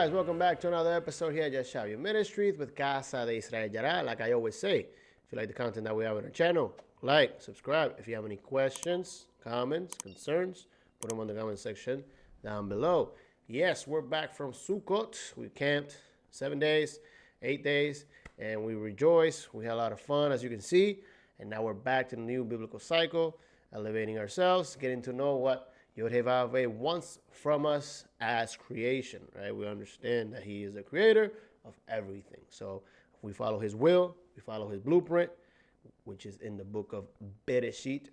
guys, welcome back to another episode here at Just Shout Your Ministries with Casa de Israel Yarah. Like I always say, if you like the content that we have on our channel, like, subscribe. If you have any questions, comments, concerns, put them on the comment section down below. Yes, we're back from Sukkot. We camped 7 days, 8 days, and we rejoice. We had a lot of fun, as you can see, and now we're back to the new biblical cycle, elevating ourselves, getting to know what Yod-Heh-Vav-Veh wants from us as creation, right? We understand that he is the creator of everything. So if we follow his will, we follow his blueprint, which is in the book of BERESHIT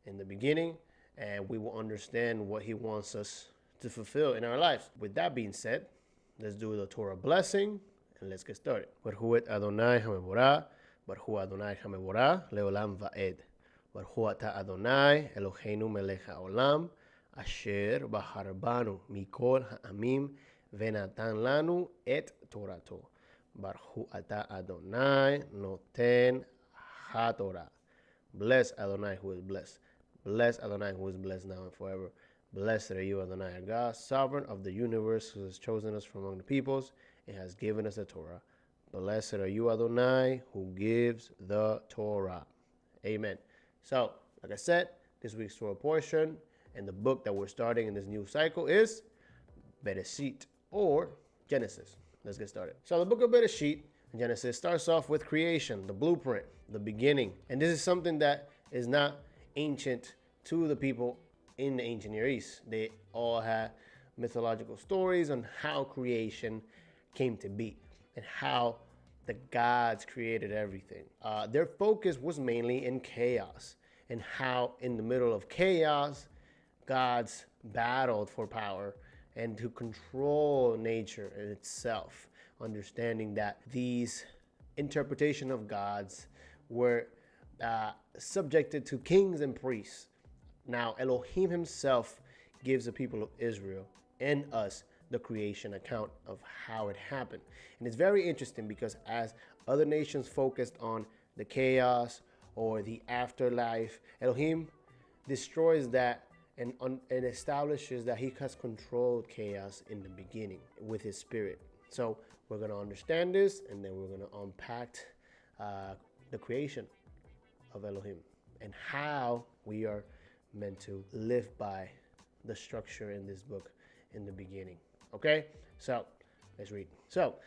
in the beginning, and we will understand what he wants us to fulfill in our lives. With that being said, let's do the Torah blessing, and let's get started. Baruch Adonai HaMevorah, Baruch Adonai HaMevorah, Leolam Va'ed. Baruch Ata Adonai, Eloheinu Melech HaOlam, Asher Bahar Mikol Ha'amim Venatan Lanu Et Torato. Baruch Ata Adonai Noten HaTorah. Bless Adonai who is blessed. Bless Adonai who is blessed now and forever. Blessed are you, Adonai, our God, sovereign of the universe, who has chosen us from among the peoples and has given us the Torah. Blessed are you, Adonai, who gives the Torah. Amen. So, like I said, this week's Torah portion and the book that we're starting in this new cycle is Bereshit, or Genesis. Let's get started. So the book of Bereshit, Genesis, starts off with creation, the blueprint, the beginning. And this is something that is not ancient to the people in the ancient Near East. They all had mythological stories on how creation came to be and how the gods created everything. Their focus was mainly in chaos and how in the middle of chaos, gods battled for power and to control nature in itself, understanding that these interpretation of gods were subjected to kings and priests. Now, Elohim himself gives the people of Israel and us the creation account of how it happened. And it's very interesting because as other nations focused on the chaos or the afterlife, Elohim destroys that and establishes that he has controlled chaos in the beginning with his spirit. So we're going to understand this, and then we're going to unpack the creation of Elohim and how we are meant to live by the structure in this book in the beginning. Okay, so let's read. So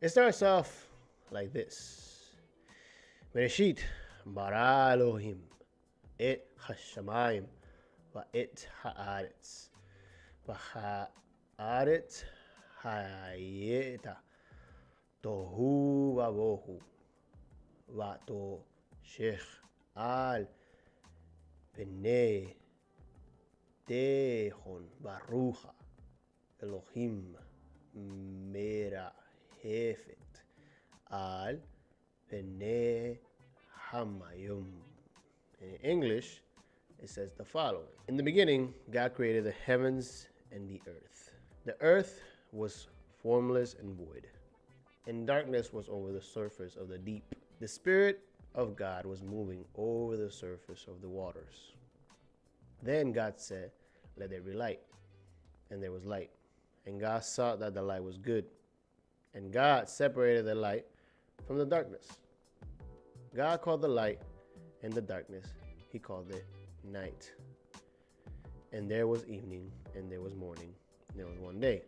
it starts off like this. Bereshit bara Elohim et hashamayim va'et haaretz v'haaretz hayeta tohu vavohu va'toshech al pnei tehon barucha Elohim merahefet al pnei hamayim. In English, it says the following. In the beginning, God created the heavens and the earth. The earth was formless and void, and darkness was over the surface of the deep. The Spirit of God was moving over the surface of the waters. Then God said, "Let there be light." And there was light. And God saw that the light was good. And God separated the light from the darkness. God called the light and the darkness, he called it night. And there was evening, and there was morning, and there was one day.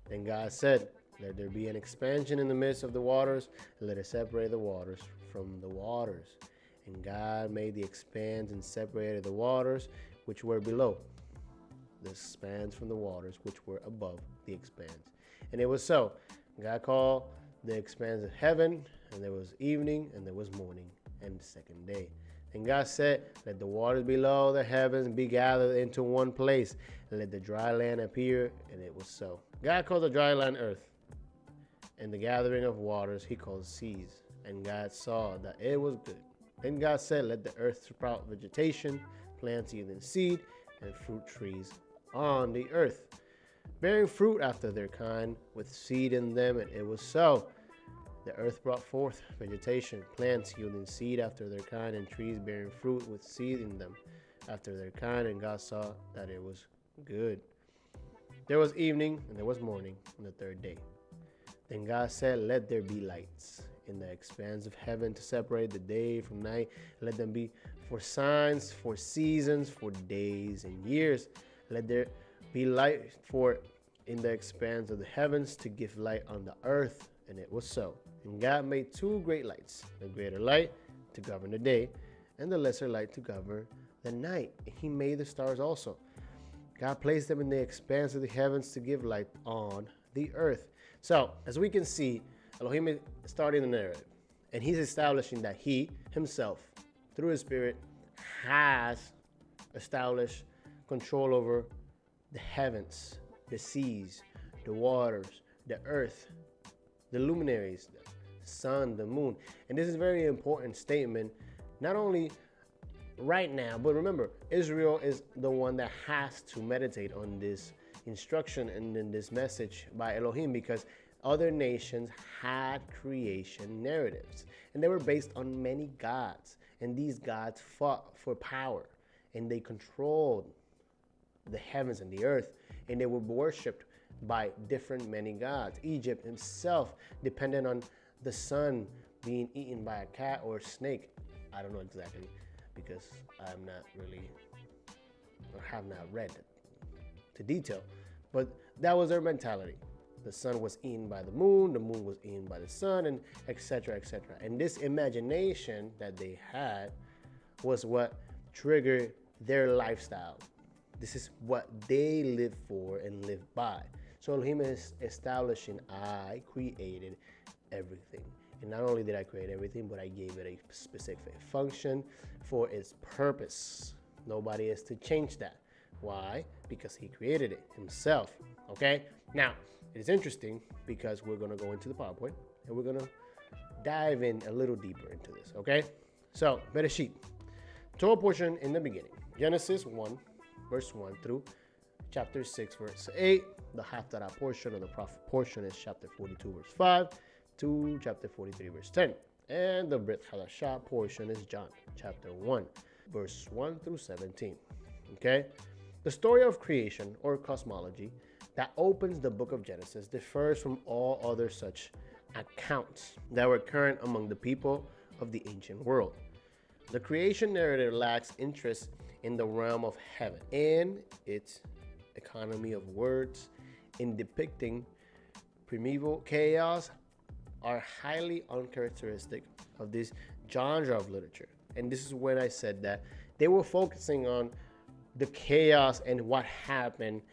Then God said, "Let there be an expansion in the midst of the waters, and let it separate the waters from the waters." And God made the expanse and separated the waters which were below the expanse from the waters which were above the expanse. And it was so. God called the expanse of heaven, and there was evening, and there was morning, and the second day. And God said, "Let the waters below the heavens be gathered into one place, and let the dry land appear." And it was so. God called the dry land earth, and the gathering of waters he called seas. And God saw that it was good. Then God said, "Let the earth sprout vegetation, plants yielding seed, and fruit trees on the earth, bearing fruit after their kind, with seed in them." And it was so. The earth brought forth vegetation, plants yielding seed after their kind, and trees bearing fruit with seed in them after their kind. And God saw that it was good. There was evening and there was morning on the third day. Then God said, let there be lights in the expanse of heaven to separate the day from night. Let them be for signs, for seasons, for days and years. Let there be light for in the expanse of the heavens to give light on the earth. And it was so. And God made two great lights, the greater light to govern the day, and the lesser light to govern the night. And he made the stars also. God placed them in the expanse of the heavens to give light on the earth. So, as we can see, Elohim is starting the narrative, and he's establishing that he himself, through his spirit, has established control over the heavens, the seas, the waters, the earth, the luminaries, the sun, the moon. And this is a very important statement, not only right now, but remember, Israel is the one that has to meditate on this instruction and in this message by Elohim, because other nations had creation narratives, and they were based on many gods, and these gods fought for power, and they controlled the heavens and the earth, and they were worshipped by different many gods. Egypt himself depended on the sun being eaten by a cat or a snake. I don't know exactly, because I'm not really, or have not read it to detail, but that was their mentality. The sun was eaten by the moon was eaten by the sun, and etc., etc. And this imagination that they had was what triggered their lifestyle. This is what they live for and live by. So Elohim is establishing, I created everything. And not only did I create everything, but I gave it a specific function for its purpose. Nobody is to change that. Why? Because he created it himself. Okay? Now, it is interesting because we're going to go into the PowerPoint and we're going to dive in a little deeper into this. Okay? So, BERESHIT. Torah portion in the beginning. Genesis 1, verse 1 through chapter 6, verse 8. The Haftarah portion, or the prophet portion, is chapter 42, verse 5 to chapter 43, verse 10. And the Brit Hadashah portion is John, chapter 1, verse 1 through 17. Okay? The story of creation, or cosmology, that opens the book of Genesis differs from all other such accounts that were current among the people of the ancient world. The creation narrative lacks interest in the realm of heaven, in its economy of words, in depicting primeval chaos, are highly uncharacteristic of this genre of literature. And this is when I said that they were focusing on the chaos and what happened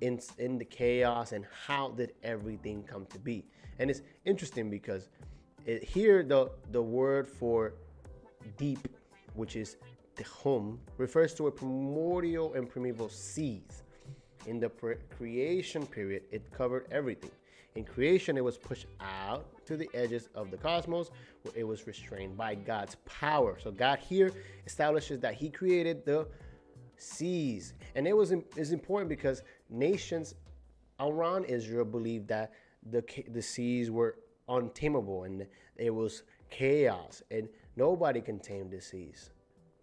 in the chaos and how did everything come to be. And it's interesting because here the word for deep, which is tehom, refers to a primordial and primeval seas. In the creation period, it covered everything. In creation, it was pushed out to the edges of the cosmos, where it was restrained by God's power. So God here establishes that he created the seas. And it's important because nations around Israel believed that the seas were untamable and it was chaos and nobody can tame the seas,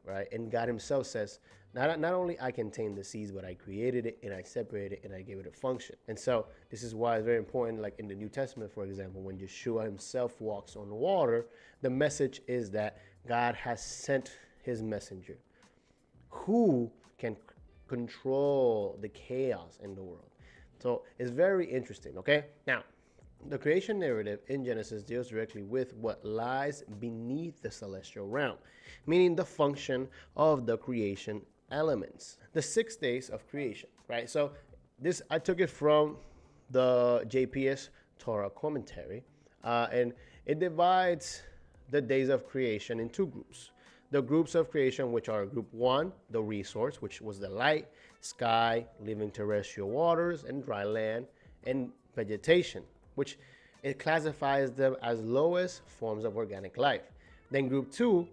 right? And God himself says, not only I can tame the seas, but I created it and I separated it and I gave it a function. And so this is why it's very important, like in the New Testament, for example, when Yeshua himself walks on water, the message is that God has sent his messenger who can control the chaos in the world. So it's very interesting, okay? Now, the creation narrative in Genesis deals directly with what lies beneath the celestial realm, meaning the function of the creation elements. The 6 days of creation, right? So this, I took it from the JPS Torah commentary, and it divides the days of creation in 2 groups. The groups of creation, which are group 1, the resource, which was the light, sky, living terrestrial waters, and dry land, and vegetation, which it classifies them as lowest forms of organic life. Then group 2,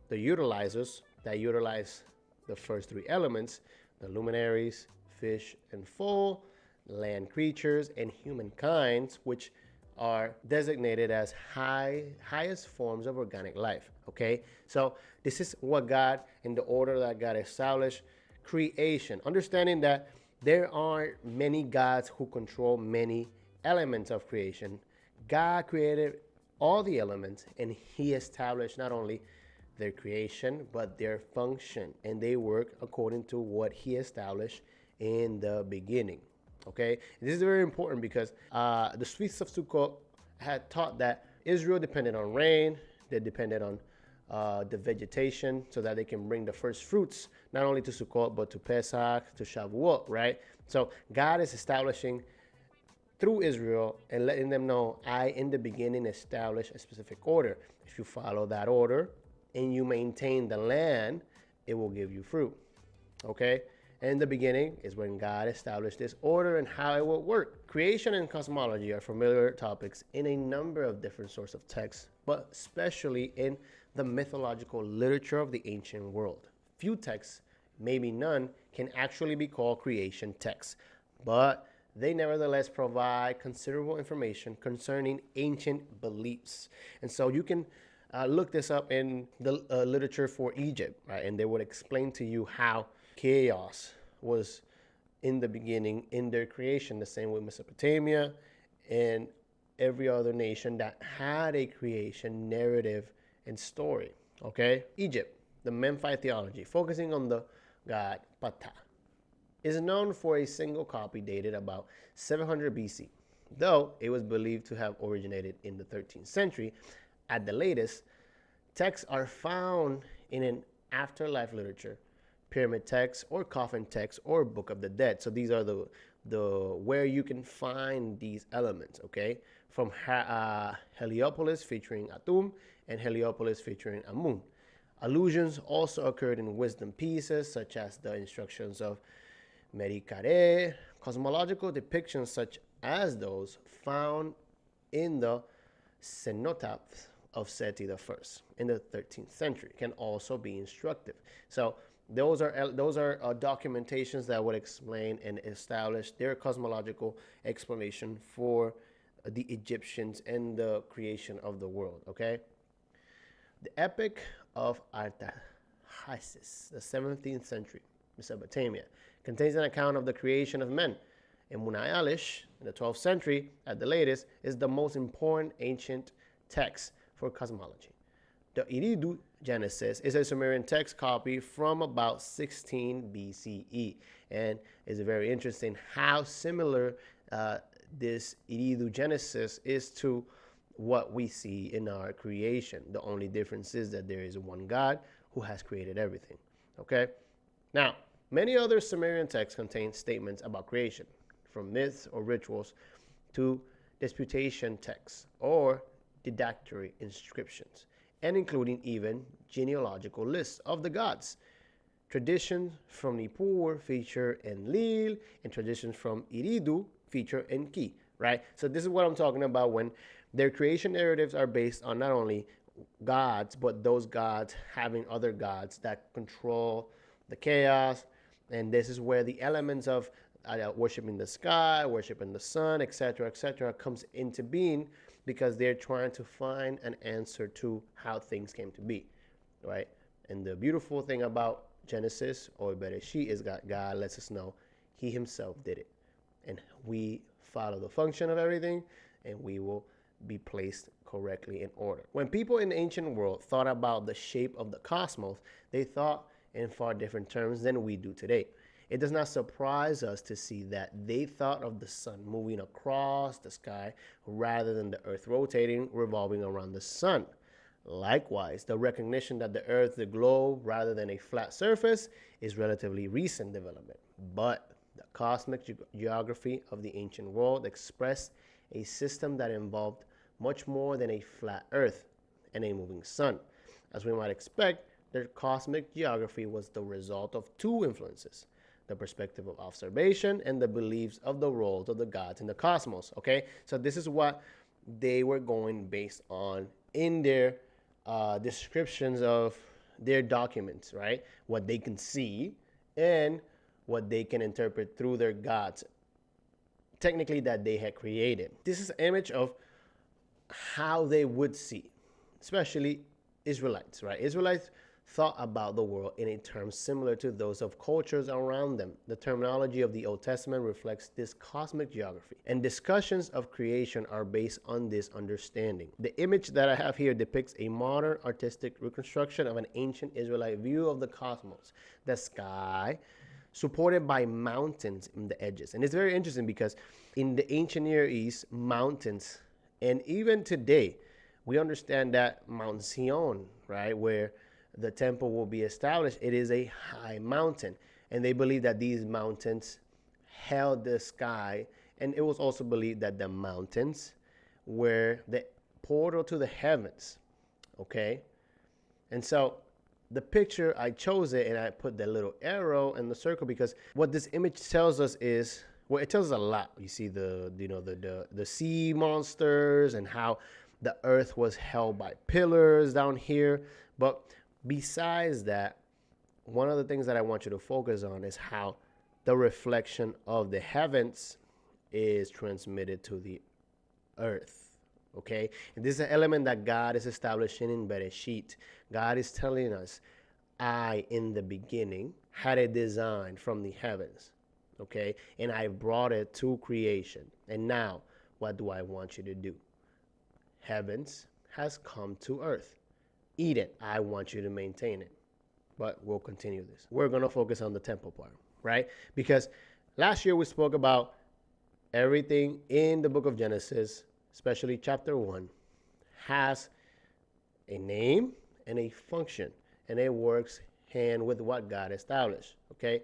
the utilizers that utilize the first 3 elements, the luminaries, fish and fowl, land creatures, and humankind, which are designated as highest forms of organic life. Okay, so this is what God, in the order that God established creation, understanding that there are many gods who control many elements of creation. God created all the elements, and he established not only their creation but their function, and they work according to what he established in the beginning. Okay, this is very important because the Sweets of Sukkot had taught that Israel depended on rain, they depended on the vegetation so that they can bring the first fruits not only to Sukkot but to Pesach, to Shavuot, right? So God is establishing through Israel and letting them know, I in the beginning established a specific order. If you follow that order and you maintain the land, it will give you fruit. Okay? In the beginning is when God established this order and how it will work. Creation and cosmology are familiar topics in a number of different sources of texts, but especially in the mythological literature of the ancient world. Few texts, maybe none, can actually be called creation texts, but they nevertheless provide considerable information concerning ancient beliefs. And so you can look this up in the literature for Egypt, right? And they would explain to you how chaos was in the beginning in their creation, the same with Mesopotamia and every other nation that had a creation narrative and story. Okay? Egypt, the Memphite theology, focusing on the god Ptah, is known for a single copy dated about 700 BC, though it was believed to have originated in the 13th century. At the latest, texts are found in an afterlife literature, pyramid texts, or coffin texts, or Book of the Dead. So these are the where you can find these elements, okay? From Heliopolis featuring Atum and Heliopolis featuring Amun. Allusions also occurred in wisdom pieces such as the instructions of Merikare, cosmological depictions such as those found in the cenotaph of Seti I in the 13th century can also be instructive. So those are documentations that would explain and establish their cosmological explanation for the Egyptians and the creation of the world. Okay, the Epic of Artaxerxes, the 17th century, Mesopotamia, contains an account of the creation of men. And Munayalish, in the 12th century, at the latest, is the most important ancient text for cosmology. The Eridu Genesis is a Sumerian text copy from about 16 BCE, and it's very interesting how similar this Eridu Genesis is to what we see in our creation. The only difference is that there is one God who has created everything. Okay? Now, many other Sumerian texts contain statements about creation, from myths or rituals to disputation texts or didactory inscriptions, and including even genealogical lists of the gods. Traditions from Nippur feature Enlil, and traditions from Eridu feature Enki, right? So this is what I'm talking about when their creation narratives are based on not only gods, but those gods having other gods that control the chaos. And this is where the elements of worshiping the sky, worshiping the sun, etc., comes into being, because they're trying to find an answer to how things came to be, right? And the beautiful thing about Genesis or Bereshit is that God lets us know he himself did it. And we follow the function of everything, and we will be placed correctly in order. When people in the ancient world thought about the shape of the cosmos, they thought in far different terms than we do today. It does not surprise us to see that they thought of the sun moving across the sky rather than the earth rotating, revolving around the sun. Likewise, the recognition that the earth is a globe rather than a flat surface is relatively recent development. But the cosmic geography of the ancient world expressed a system that involved much more than a flat earth and a moving sun. As we might expect, their cosmic geography was the result of two influences: the perspective of observation and the beliefs of the roles of the gods in the cosmos. Okay, so this is what they were going based on in their descriptions of their documents, right? What they can see and what they can interpret through their gods, technically, that they had created. This is an image of how they would see, especially Israelites, right? Israelites thought about the world in a term similar to those of cultures around them. The terminology of the Old Testament reflects this cosmic geography, and discussions of creation are based on this understanding. The image that I have here depicts a modern artistic reconstruction of an ancient Israelite view of the cosmos, the sky, supported by mountains in the edges. And it's very interesting because in the ancient Near East, mountains, and even today, we understand that Mount Zion, right, where the temple will be established, it is a high mountain. And they believe that these mountains held the sky. And it was also believed that the mountains were the portal to the heavens. Okay? And so the picture, I chose it and I put the little arrow in the circle because what this image tells us is, well, it tells us a lot. You see the sea monsters and how the earth was held by pillars down here. But besides that, one of the things that I want you to focus on is how the reflection of the heavens is transmitted to the earth. Okay? And this is an element that God is establishing in BERESHIT. God is telling us, I, in the beginning, had a design from the heavens. Okay? And I brought it to creation. And now, what do I want you to do? Heavens has come to earth. Eat it. I want you to maintain it. But we'll continue this. We're going to focus on the temple part, right? Because last year we spoke about everything in the book of Genesis, especially chapter 1, has a name and a function, and it works hand with what God established, okay?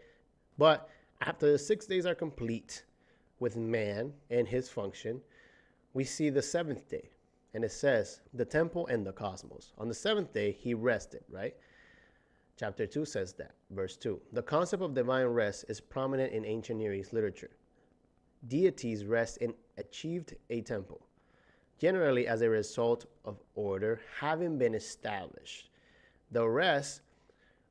But after the 6 days are complete with man and his function, we see the seventh day. And it says, the temple and the cosmos. On the seventh day, he rested, right? Chapter 2 says that, verse 2. The concept of divine rest is prominent in ancient Near East literature. Deities rest in achieved a temple, generally as a result of order having been established. The rest,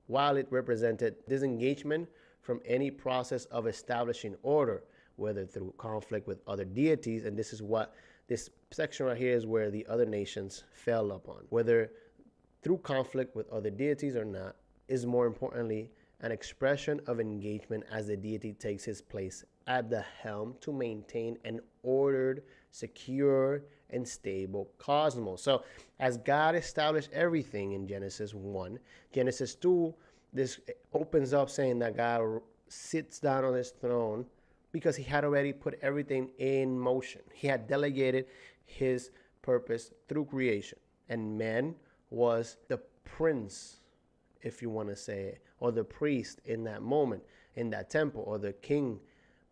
while it represented disengagement from any process of establishing order, whether through conflict with other deities, and this is what this section right here is where the other nations fell upon, whether through conflict with other deities or not, is more importantly an expression of engagement as the deity takes his place at the helm to maintain an ordered, secure, and stable cosmos. So as God established everything in Genesis 1, Genesis 2, this opens up saying that God sits down on his throne because he had already put everything in motion. He had delegated his purpose through creation. And man was the prince, if you want to say it, or the priest in that moment, in that temple, or the king,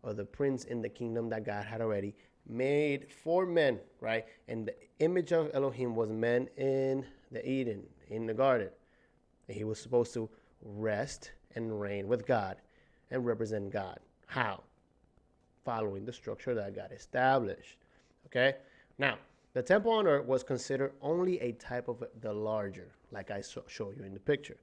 or the prince in the kingdom that God had already made for men, right? And the image of Elohim was man in the Eden, in the garden. And he was supposed to rest and reign with God and represent God. How? Following the structure that God established. Okay? Now, the temple on earth was considered only a type of the larger, like I show you in the picture,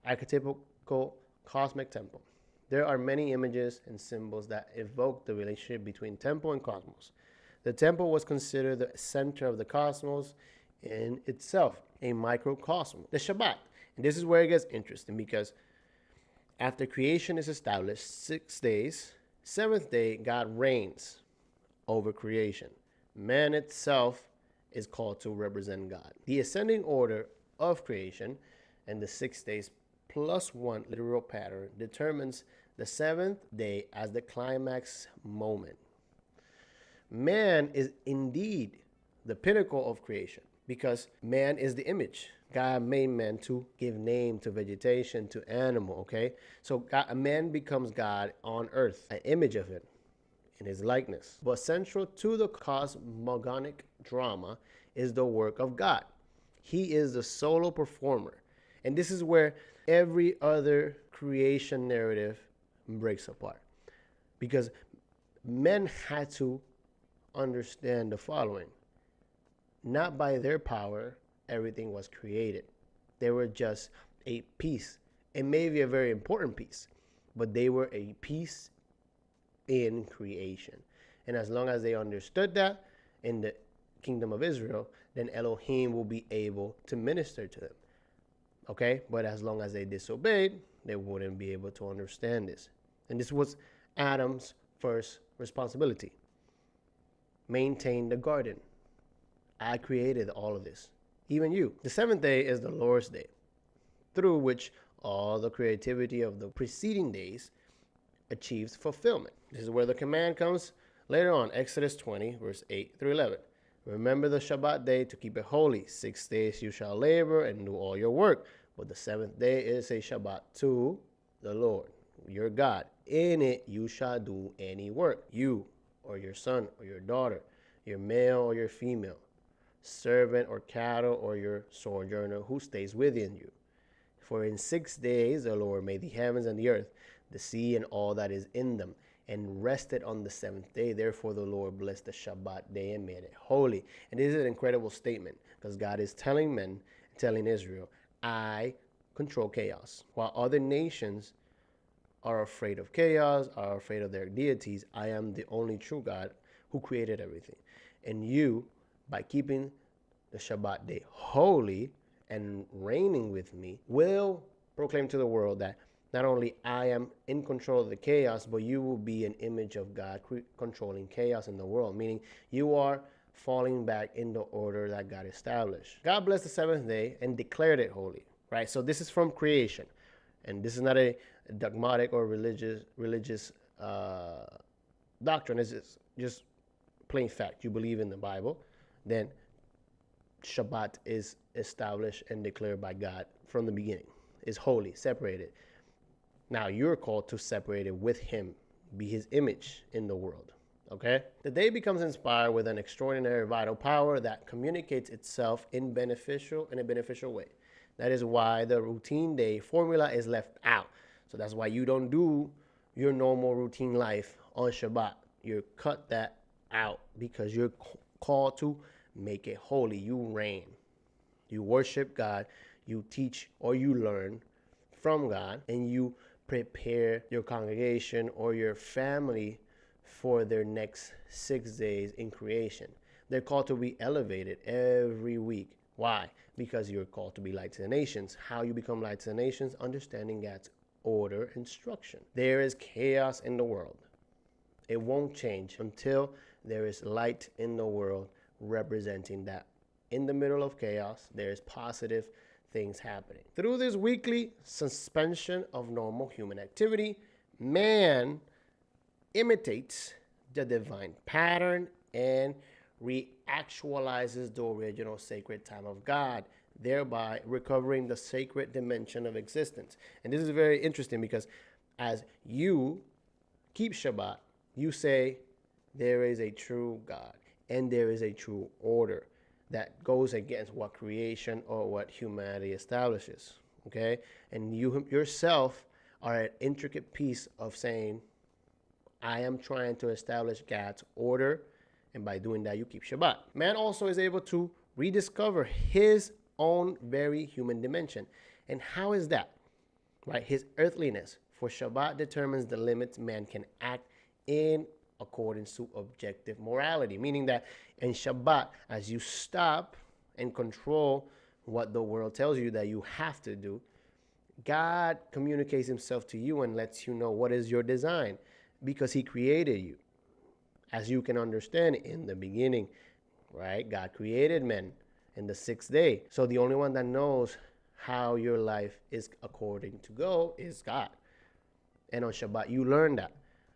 archetypical cosmic temple. There are many images and symbols that evoke the relationship between temple and cosmos. The temple was considered the center of the cosmos in itself, a microcosm. The Shabbat. And this is where it gets interesting because after creation is established, 6 days, seventh day, God reigns over creation. Man itself is called to represent God. The ascending order of creation and the 6 days plus one literal pattern determines the seventh day as the climax moment. Man is indeed the pinnacle of creation because man is the image. God made man to give name to vegetation, to animal, okay? So God, man becomes God on earth, an image of it in his likeness. But central to the cosmogonic drama is the work of God. He is the solo performer. And this is where every other creation narrative breaks apart. Because men had to understand the following. Not by their power, everything was created. They were just a piece. It may be a very important piece, but they were a piece in creation. And as long as they understood that in the kingdom of Israel, then Elohim will be able to minister to them. Okay, but as long as they disobeyed, they wouldn't be able to understand this. And this was Adam's first responsibility: maintain the garden. I created all of this, even you. The seventh day is the Lord's day, through which all the creativity of the preceding days achieves fulfillment. This is where the command comes later on, Exodus 20, verse 8 through 11. Remember the Shabbat day to keep it holy. 6 days you shall labor and do all your work, but the seventh day is a Shabbat to the Lord, your God. In it you shall do any work, you or your son or your daughter, your male or your female, servant or cattle, or your sojourner who stays within you. For in 6 days the Lord made the heavens and the earth, the sea and all that is in them, and rested on the seventh day. Therefore the Lord blessed the Shabbat day and made it holy. And this is an incredible statement, because God is telling men, telling Israel, I control chaos. While other nations are afraid of chaos, are afraid of their deities, I am the only true God who created everything. And you, by keeping the Shabbat day holy and reigning with me, will proclaim to the world that not only I am in control of the chaos, but you will be an image of God controlling chaos in the world, meaning you are falling back in the order that God established. God blessed the seventh day and declared it holy, right? So this is from creation. And this is not a dogmatic or religious doctrine. It's just plain fact. You believe in the Bible, then Shabbat is established and declared by God from the beginning. It's holy, separated. Now you're called to separate it with him, be his image in the world. Okay? The day becomes inspired with an extraordinary vital power that communicates itself in a beneficial way. That is why the routine day formula is left out. So that's why you don't do your normal routine life on Shabbat. You cut that out because you're called to make it holy. You reign. You worship God. You teach or you learn from God, and you prepare your congregation or your family for their next 6 days in creation. They're called to be elevated every week. Why? Because you're called to be light to the nations. How you become light to the nations? Understanding God's order and structure. There is chaos in the world. It won't change until there is light in the world representing that in the middle of chaos, there is positive things happening. Through this weekly suspension of normal human activity, man imitates the divine pattern and reactualizes the original sacred time of God, thereby recovering the sacred dimension of existence. And this is very interesting because as you keep Shabbat, you say there is a true God and there is a true order that goes against what creation or what humanity establishes. Okay? And you yourself are an intricate piece of saying, I am trying to establish God's order, and by doing that, you keep Shabbat. Man also is able to rediscover his own very human dimension. And how is that? Right? His earthliness. For Shabbat determines the limits man can act in accordance to objective morality. Meaning that in Shabbat, as you stop and control what the world tells you that you have to do, God communicates himself to you and lets you know what is your design, because he created you. As you can understand, in the beginning, right, God created men in the 6th day. So the only one that knows how your life is according to go is God. And on Shabbat, you learn that,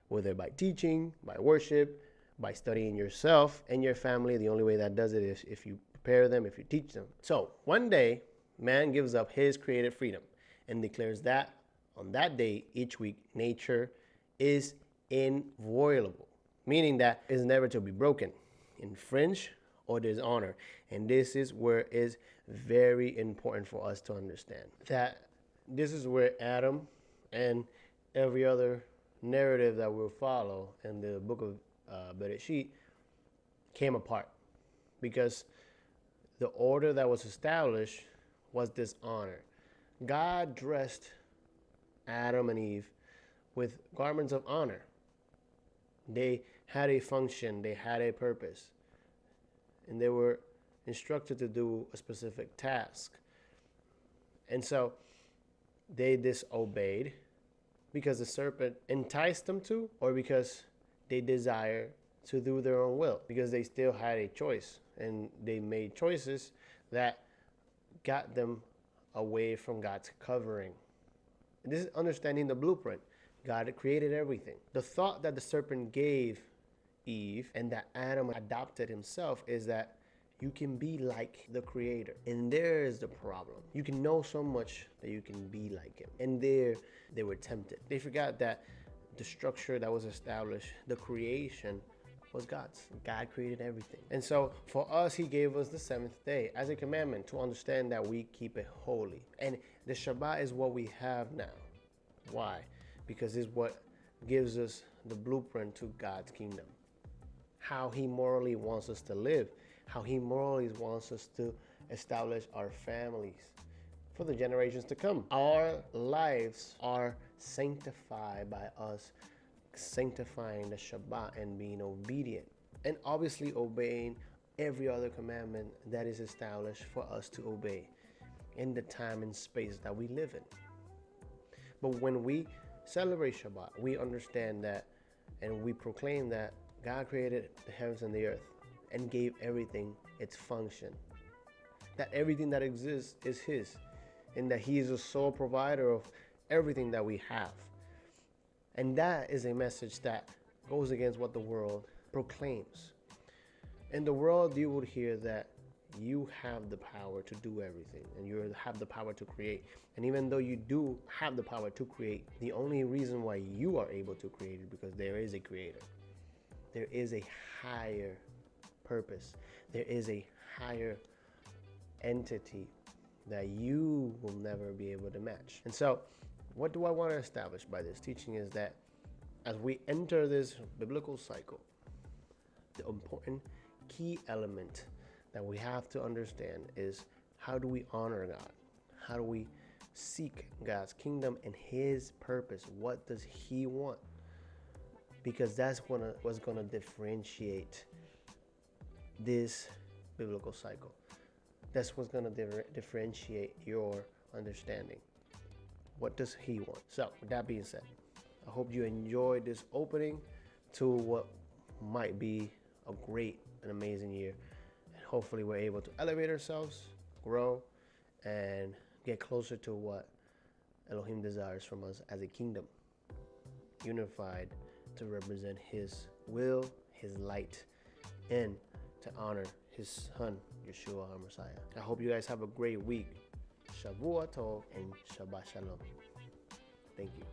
whether by teaching, by worship, by studying yourself and your family. The only way that does it is if you prepare them, if you teach them. So one day, man gives up his creative freedom and declares that on that day, each week, nature is inviolable, meaning that it's never to be broken, infringed, or dishonor. And this is where it is very important for us to understand that this is where Adam and every other narrative that we'll follow in the book of BERESHIT came apart, because the order that was established was dishonor. God dressed Adam and Eve with garments of honor. They had a function, they had a purpose, and they were instructed to do a specific task. And so they disobeyed because the serpent enticed them to, or because they desire to do their own will, because they still had a choice and they made choices that got them away from God's covering. And this is understanding the blueprint. God created everything. The thought that the serpent gave Eve and that Adam adopted himself is that you can be like the creator. And there is the problem. You can know so much that you can be like him. And there they were tempted. They forgot that the structure that was established, the creation, was God's. God created everything. And so for us, he gave us the seventh day as a commandment to understand that we keep it holy. And the Shabbat is what we have now. Why? Because it's what gives us the blueprint to God's kingdom. How he morally wants us to live. How he morally wants us to establish our families for the generations to come. Our lives are sanctified by us sanctifying the Shabbat and being obedient, and obviously obeying every other commandment that is established for us to obey in the time and space that we live in. But when we celebrate Shabbat, we understand that and we proclaim that God created the heavens and the earth and gave everything its function, that everything that exists is his, and that he is the sole provider of everything that we have. And that is a message that goes against what the world proclaims. In the world, you would hear that you have the power to do everything, and you have the power to create. And even though you do have the power to create, the only reason why you are able to create is because there is a creator. There is a higher purpose. There is a higher entity that you will never be able to match. And so, what do I want to establish by this teaching is that as we enter this biblical cycle, the important key element that we have to understand is, how do we honor God? How do we seek God's kingdom and his purpose? What does he want? Because that's what's going to differentiate this biblical cycle. That's what's going to differentiate your understanding. What does he want? So with that being said, I hope you enjoyed this opening to what might be a great and amazing year. And hopefully we're able to elevate ourselves, grow, and get closer to what Elohim desires from us as a kingdom, unified to represent his will, his light, and to honor his son, Yeshua HaMessiah. I hope you guys have a great week. Shavua Tov and Shabbat Shalom. Thank you.